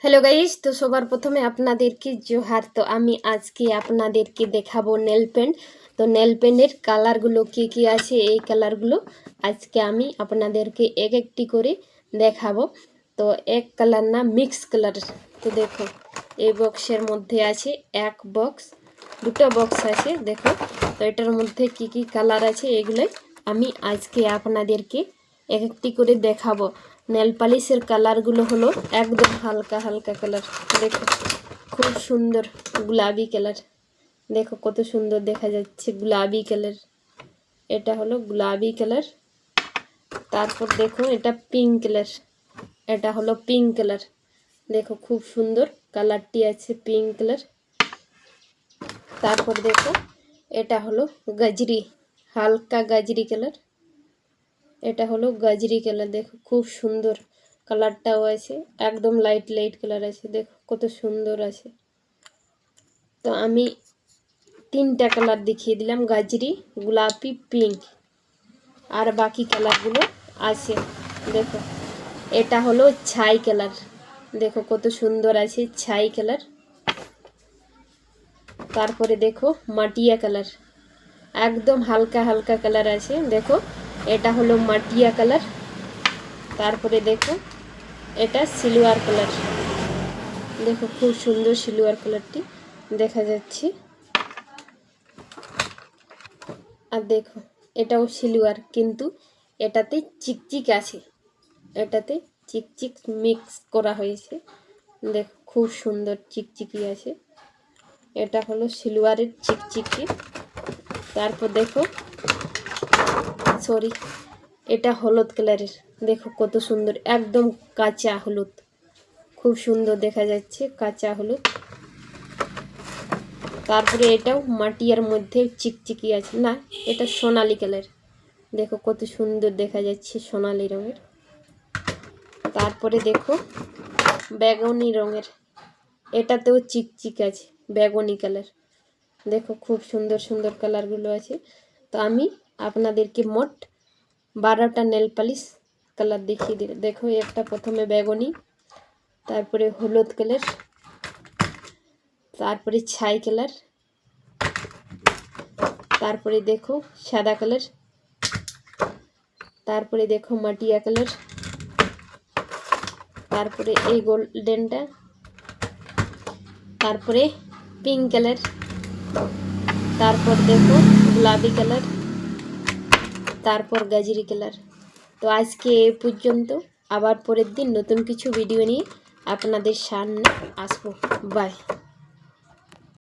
Hello guys, তো সবার প্রথমে আপনাদেরকে জোহার। তো আমি আজকে আপনাদেরকে দেখাবো নেল পেন্ট। তো নেল পেন্টের কালারগুলো কি কি আছে, এই কালারগুলো আজকে আমি আপনাদেরকে এক একটি করে দেখাবো। তো এক কালার না, মিক্স কালার। তো দেখো এই বক্সের মধ্যে আছে এক বক্স, দুটো বক্স আছে দেখো। তো এটার মধ্যে কি কি কালার আছে এগুলোই আমি আজকে আপনাদেরকে এক একটি করে দেখাবো। নেল পালিশের কালারগুলো হলো একদম হালকা হালকা কালার। দেখো খুব সুন্দর গুলাবি কালার, দেখো কত সুন্দর দেখা যাচ্ছে গুলাবি কালার। এটা হলো গুলাবি কালার। তারপর দেখো এটা পিঙ্ক কালার, এটা হলো পিঙ্ক কালার। দেখো খুব সুন্দর কালারটি আছে পিঙ্ক কালার। তারপর দেখো এটা হলো গাজরি, হালকা গাজরি কালার। এটা হলো গাজরি কালার, দেখো খুব সুন্দর কালারটাও আছে, একদম লাইট লাইট কালার আছে, দেখো কত সুন্দর আছে। তো আমি তিনটা কালার দেখিয়ে দিলাম, গাজরি, গোলাপি, পিঙ্ক, আর বাকি কালারগুলো আছে। দেখো এটা হলো ছাই কালার, দেখো কত সুন্দর আছে ছাই কালার। তারপরে দেখো মাটিয়া কালার, একদম হালকা হালকা কালার আছে, দেখো এটা হলো মাটিয়া কালার। তারপরে দেখো এটা সিলভার কালার, দেখো খুব সুন্দর সিলভার কালারটি দেখা যাচ্ছে। আর দেখো এটাও সিলভার, কিন্তু এটাতে চিকচিক আছে, এটাতে চিকচিক মিক্স করা হয়েছে, দেখো খুব সুন্দর চিকচিকি আছে। এটা হলো সিলভারের চিকচিকি। তারপর দেখো সরি, এটা হলুদ কালারের, দেখো কত সুন্দর একদম কাঁচা হলুদ, খুব সুন্দর দেখা যাচ্ছে কাঁচা হলুদ। তারপরে এটাও মাটিয়ার মধ্যে চিকচিকি আছে, না এটা সোনালি কালার, দেখো কত সুন্দর দেখা যাচ্ছে সোনালি রঙের। তারপরে দেখো বেগুনি রঙের, এটাতেও চিকচিক আছে বেগুনি কালার, দেখো খুব সুন্দর সুন্দর কালারগুলো আছে। তো আমি আপনাদেরকে মোট 12টা নেল পালিশ কালার দেখিয়ে দিই। দেখো একটা প্রথমে বেগুনি, তারপরে হলুদ কালার, তারপরে ছাই কালার, তারপরে দেখো সাদা কালার, তারপরে দেখো মাটিয়া কালার, তারপরে এই গোল্ডেনটা, তারপরে পিঙ্ক কালার, তারপর দেখো গোলাপি কালার, তারপর গাজরি কালার। তো আজকে এই পর্যন্ত, আবার পরের দিন নতুন কিছু ভিডিও নিয়ে আপনাদের সামনে আসবো। বাই।